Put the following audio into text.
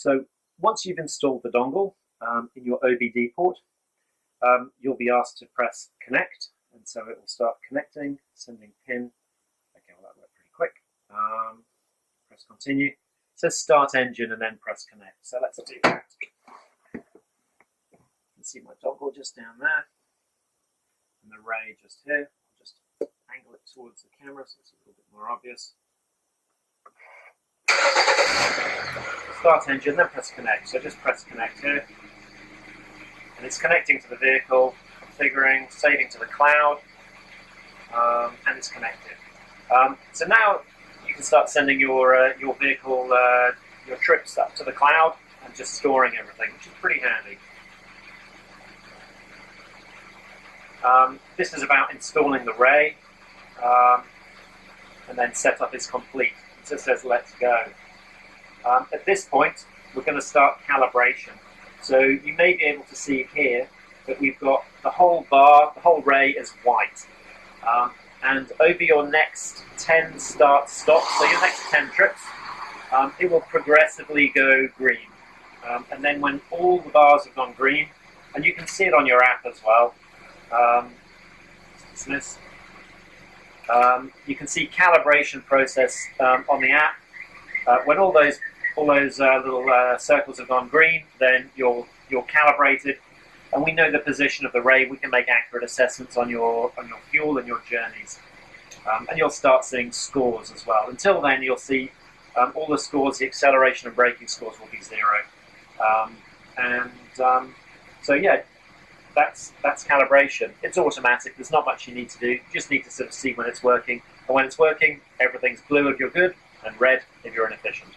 So once you've installed the dongle in your OBD port, you'll be asked to press connect, and so it will start connecting, sending pin. Okay, well that worked pretty quick. Press continue. It says start engine and then press connect. So let's do that. You can see my dongle just down there, and the ray just here. I'll just angle it towards the camera so it's a little bit more obvious. Start engine, then press connect. So just press connect here. And it's connecting to the vehicle, configuring, saving to the cloud, and it's connected. So now you can start sending your vehicle, your trips up to the cloud and just storing everything, which is pretty handy. This is about installing the ray, and then setup is complete. It just says let's go. At this point, we're going to start calibration. So you may be able to see here that we've got the whole bar, the whole ray is white. And over your next 10 start-stops, so your next 10 trips, it will progressively go green. And then when all the bars have gone green, and you can see it on your app as well, dismiss. You can see calibration process on the app. When all those little circles have gone green, then you're calibrated, and we know the position of the ray. We can make accurate assessments on your fuel and your journeys, and you'll start seeing scores as well. Until then, you'll see all the scores. The acceleration and braking scores will be 0, so yeah, that's calibration. It's automatic. There's not much you need to do. You just need to sort of see when it's working, and when it's working, everything's blue if you're good and red if you're inefficient.